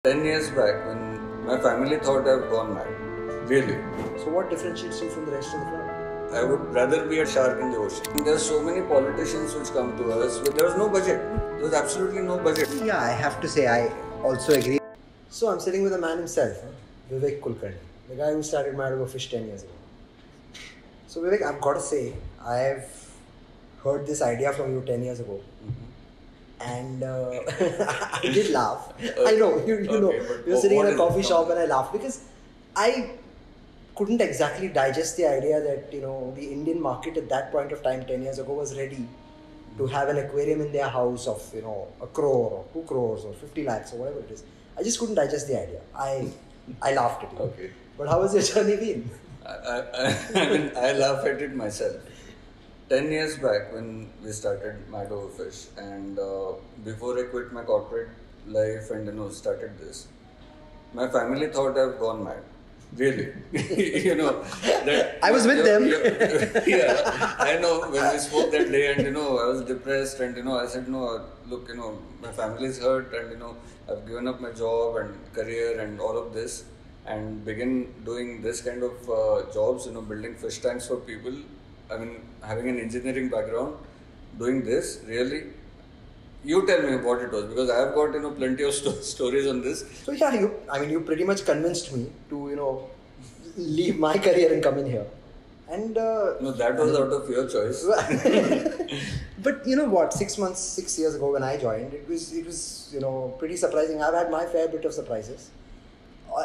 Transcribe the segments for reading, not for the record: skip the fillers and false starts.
10 years back, when my family thought I've gone mad. Really. So what differentiates you from the rest of the crowd? I would rather be a shark in the ocean. There are so many politicians which come to us, but there was no budget. There was absolutely no budget. Yeah, I have to say, I also agree. So I'm sitting with a man himself, Vivek Kulkarni, the guy who started MadOverFish 10 years ago. So Vivek, I've got to say, I've heard this idea from you 10 years ago. And I did laugh. I know, you know, we were sitting in a coffee shop and I laughed because I couldn't exactly digest the idea that, you know, the Indian market at that point of time 10 years ago was ready to have an aquarium in their house of, you know, 1 crore or 2 crores or 50 lakhs or whatever it is. I just couldn't digest the idea. I laughed at you. Okay. But how has your journey been? I laugh at it myself. 10 years back when we started MadOverFish and before I quit my corporate life and started this, my family thought I've gone mad. Really. I was with them. Yeah, I know when we spoke that day and I was depressed and I said, no, look, my family is hurt and I've given up my job and career and all of this and begin doing this kind of jobs, building fish tanks for people. I mean, having an engineering background, doing this, really? You tell me what it was, because I have got, plenty of stories on this. So yeah, you pretty much convinced me to, leave my career and come in here. And no, that was out of your choice. But you know what, 6 years ago when I joined, it was pretty surprising. I've had my fair bit of surprises.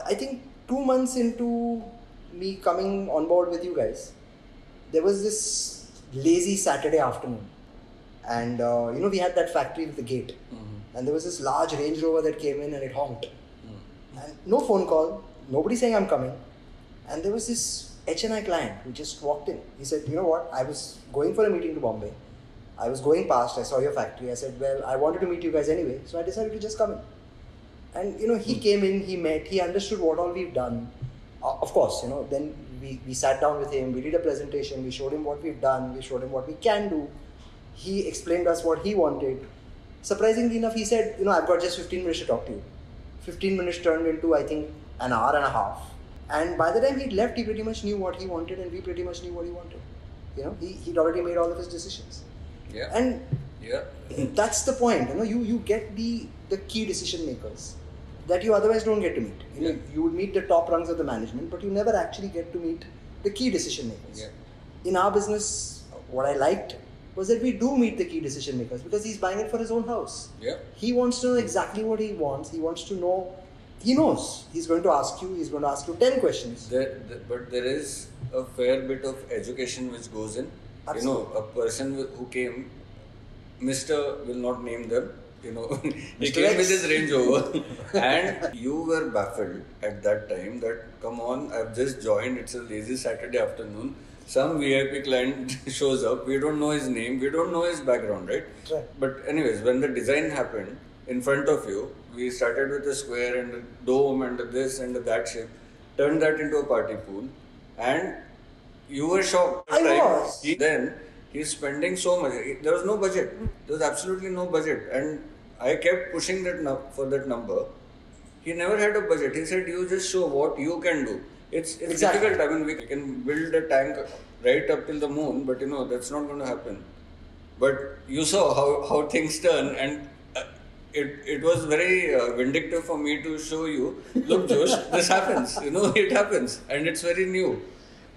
I think 2 months into me coming on board with you guys, there was this lazy Saturday afternoon and we had that factory with the gate and there was this large Range Rover that came in and it honked and no phone call, nobody saying I'm coming, and there was this UHNI client who just walked in. He said, you know what, I was going for a meeting to Bombay, I was going past, I saw your factory, I said, well, I wanted to meet you guys anyway, so I decided to just come in. And he came in, he met, he understood what all we've done. Of course, then we sat down with him, we did a presentation, we showed him what we've done, we showed him what we can do. He explained us what he wanted. Surprisingly enough, he said, I've got just 15 minutes to talk to you. 15 minutes turned into, I think, an hour and a half. And by the time he'd left, he pretty much knew what he wanted and we pretty much knew what he wanted. He'd already made all of his decisions. Yeah. And yeah, that's the point. You get the key decision makers that you otherwise don't get to meet. You would meet the top rungs of the management, but you never actually get to meet the key decision makers. Yeah. In our business, what I liked was that we do meet the key decision makers because he's buying it for his own house. Yeah. He wants to know exactly what he wants. He wants to know, he knows. He's going to ask you 10 questions. But there is a fair bit of education which goes in. Absolutely. A person who came, Mr. will not name them. He Mr. came X. with his Range Rover and you were baffled at that time that, come on, I've just joined, it's a lazy Saturday afternoon, some VIP client shows up, we don't know his name, we don't know his background, right? Right. But anyways, when the design happened in front of you, we started with a square and a dome and this and that shape, turned that into a party pool and you were shocked. I was. Then he's spending so much, there was no budget, there was absolutely no budget and I kept pushing for that number. He never had a budget. He said, you just show what you can do. It's Exactly. difficult. I mean, we can build a tank right up till the moon, but that's not going to happen. But you saw how things turn and it was very vindictive for me to show you, look Josh, this happens, it happens and it's very new.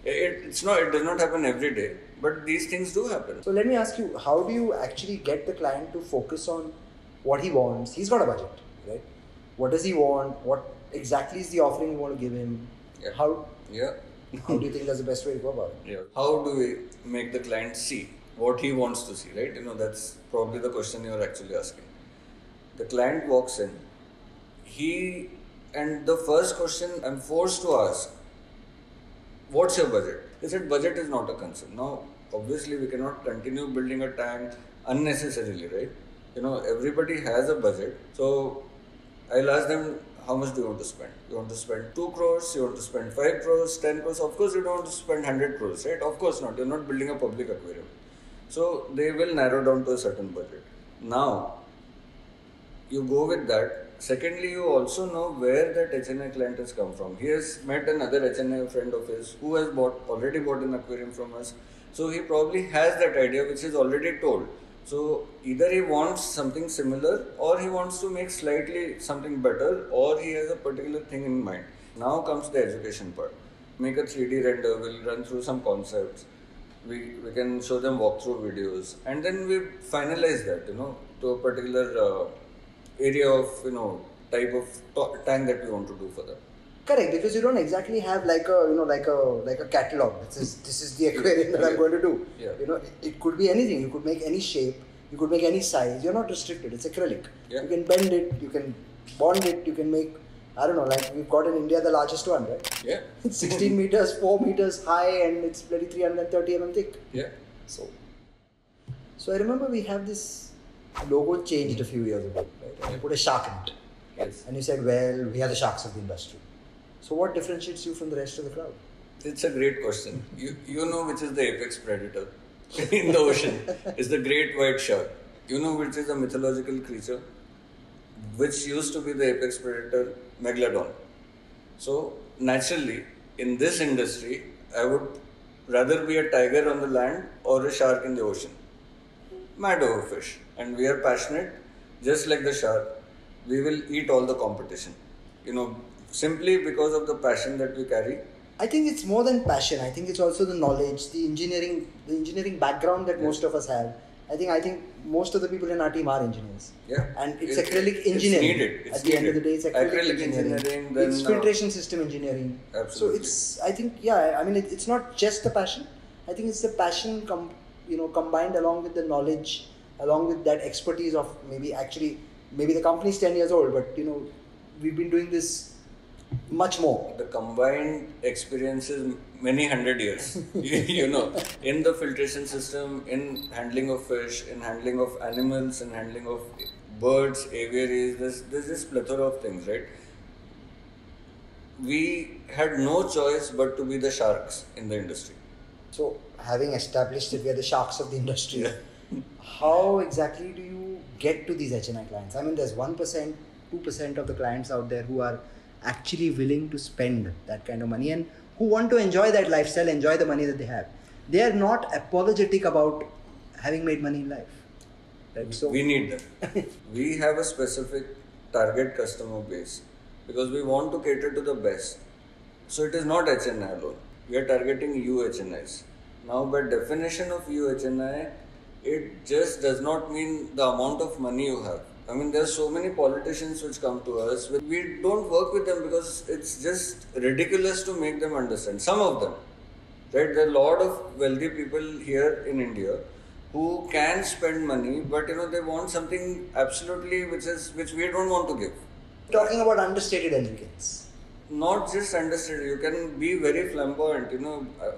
It does not happen every day, but these things do happen. So let me ask you, how do you actually get the client to focus on what he wants? He's got a budget, right? What does he want? What exactly is the offering you want to give him? Yeah. How Yeah. do you think that's the best way to go about it? Yeah. How do we make the client see what he wants to see, right? That's probably the question you're actually asking. The client walks in, and the first question I'm forced to ask, what's your budget? They said budget is not a concern. Now, obviously we cannot continue building a tank unnecessarily, right? Everybody has a budget. So I'll ask them, how much do you want to spend? You want to spend 2 crores? You want to spend 5 crores, 10 crores? Of course you don't want to spend 100 crores, right? Of course not. You're not building a public aquarium. So they will narrow down to a certain budget. Now, you go with that Secondly, you also know where that HNI client has come from. He has met another HNI friend of his who has already bought an aquarium from us. So he probably has that idea which is already told. So either he wants something similar, or he wants to make slightly something better, or he has a particular thing in mind. Now comes the education part. Make a 3D render, we'll run through some concepts. We can show them walkthrough videos, and then we finalize that, to a particular area of, type of tank that we want to do for them. Correct, because you don't exactly have like a catalog. This is the aquarium that I'm going to do. Yeah. It could be anything. You could make any shape. You could make any size. You're not restricted. It's acrylic. Yeah. You can bend it. You can bond it. You can make, I don't know, like we've got in India the largest one, right? Yeah. It's 16 meters, 4 meters high, and it's bloody 330 mm thick. Yeah. So I remember we have this logo changed a few years ago, right? And you put a shark in it. Yes. And you said, well, we are the sharks of the industry. So what differentiates you from the rest of the crowd? It's a great question. You know which is the apex predator in the ocean. It's the great white shark. You know which is a mythological creature which used to be the apex predator, megalodon. So naturally, in this industry, I would rather be a tiger on the land or a shark in the ocean. MadOverFish. And we are passionate, just like the shark. We will eat all the competition. Simply because of the passion that we carry. I think it's more than passion. I think it's also the knowledge, the engineering background that most of us have. I think most of the people in our team are engineers. Yeah. And it's acrylic engineering. It's At the end of the day, it's acrylic engineering. Then, it's filtration system engineering. Absolutely. So it's not just the passion. I think it's the passion combined along with the knowledge, along with that expertise of maybe the company's 10 years old, but we've been doing this much more. The combined experience is many 100 years. In the filtration system, in handling of fish, in handling of animals, in handling of birds, aviaries, there's this plethora of things, right? We had no choice but to be the sharks in the industry. So, having established that we are the sharks of the industry, how exactly do you get to these HNI clients? I mean, there's 1%, 2% of the clients out there who are actually willing to spend that kind of money and who want to enjoy that lifestyle, enjoy the money that they have. They are not apologetic about having made money in life. Right? So we need them. We have a specific target customer base because we want to cater to the best. So it is not HNI alone. We are targeting UHNIs. Now, by definition of UHNI, it just does not mean the amount of money you have. I mean, there are so many politicians which come to us. We don't work with them because it's just ridiculous to make them understand. Some of them, right? There are a lot of wealthy people here in India who can spend money, but they want something absolutely which we don't want to give. Talking about understated elegance. Not just understated. You can be very flamboyant.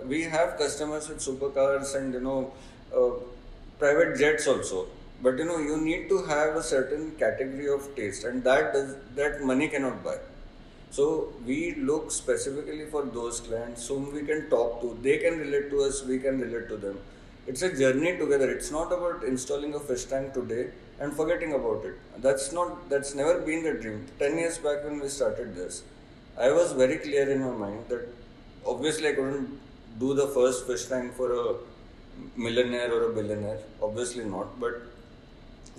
We have customers with supercars and private jets also. But you need to have a certain category of taste, and that money cannot buy. So we look specifically for those clients whom we can talk to. They can relate to us, we can relate to them. It's a journey together. It's not about installing a fish tank today and forgetting about it. That's never been the dream. 10 years back when we started this, I was very clear in my mind that obviously I couldn't do the first fish tank for a millionaire or a billionaire. Obviously not, but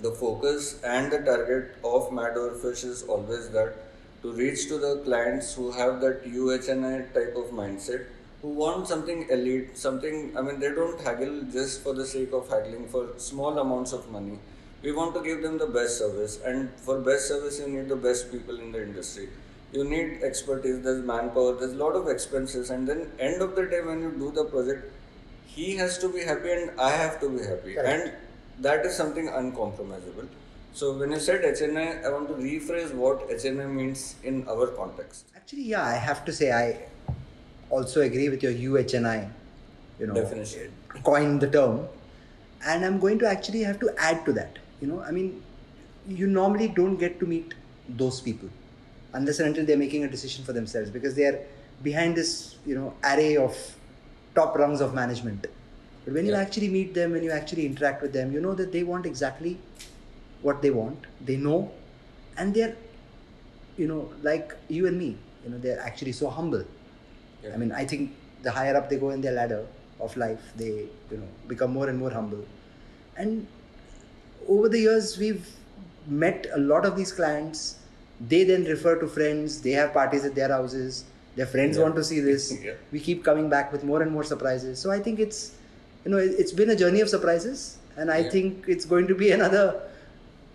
the focus and the target of MadOverFish is always that to reach to the clients who have that UHNI type of mindset, who want something elite, they don't haggle just for the sake of haggling for small amounts of money. We want to give them the best service, and for best service you need the best people in the industry. You need expertise, there's manpower, there's a lot of expenses, and then end of the day when you do the project, he has to be happy and I have to be happy. Correct. And that is something uncompromisable. So when you said HNI, I want to rephrase what HNI means in our context. Actually, I have to say I also agree with your UHNI, definition. Coin the term, and I'm going to actually have to add to that. You normally don't get to meet those people unless and until they're making a decision for themselves, because they are behind this, array of top rungs of management. But when you actually meet them, when you actually interact with them, you know that they want exactly what they want. They know, and they're like you and me, they're actually so humble. Yeah. I mean, I think the higher up they go in their ladder of life, they, become more and more humble. And over the years, we've met a lot of these clients. They then refer to friends. They have parties at their houses. Their friends want to see this. Yeah. We keep coming back with more and more surprises. So I think it's, it's been a journey of surprises. And I think it's going to be another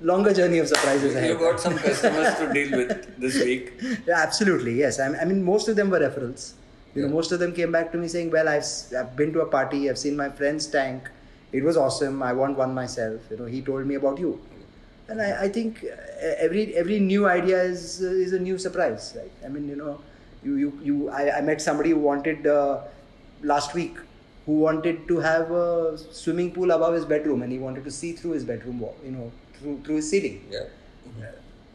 longer journey of surprises ahead. You got some customers to deal with this week. Yeah, absolutely. Yes. I mean, most of them were referrals. Most of them came back to me saying, well, I've been to a party. I've seen my friend's tank. It was awesome. I want one myself. He told me about you. And I think every new idea is a new surprise, right? I mean, I met somebody who wanted last week, who wanted to have a swimming pool above his bedroom, and he wanted to see through his bedroom wall, through his ceiling. Yeah.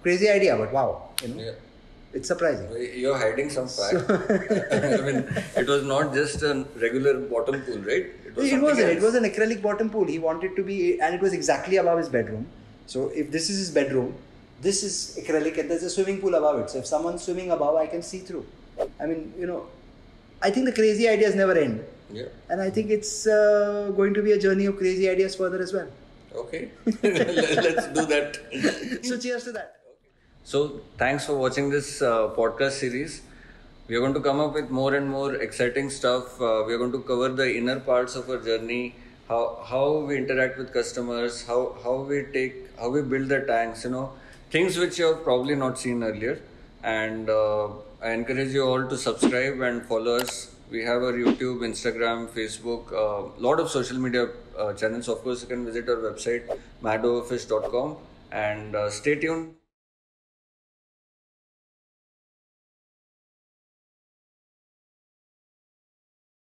Crazy idea, but wow, Yeah. It's surprising. You're hiding some fact. I mean, it was not just a regular bottom pool, right? It wasn't. It was an acrylic bottom pool. He wanted to be, and it was exactly above his bedroom. So if this is his bedroom, this is acrylic, and there's a swimming pool above it. So if someone's swimming above, I can see through. I mean, I think the crazy ideas never end. Yeah. And I think it's going to be a journey of crazy ideas further as well. Okay. Let's do that. So cheers to that. So thanks for watching this podcast series. We are going to come up with more and more exciting stuff. We are going to cover the inner parts of our journey, how we interact with customers, how we build the tanks, things which you have probably not seen earlier. And I encourage you all to subscribe and follow us. We have our YouTube, Instagram, Facebook, lot of social media channels. Of course, you can visit our website, MadOverFish.com, and stay tuned.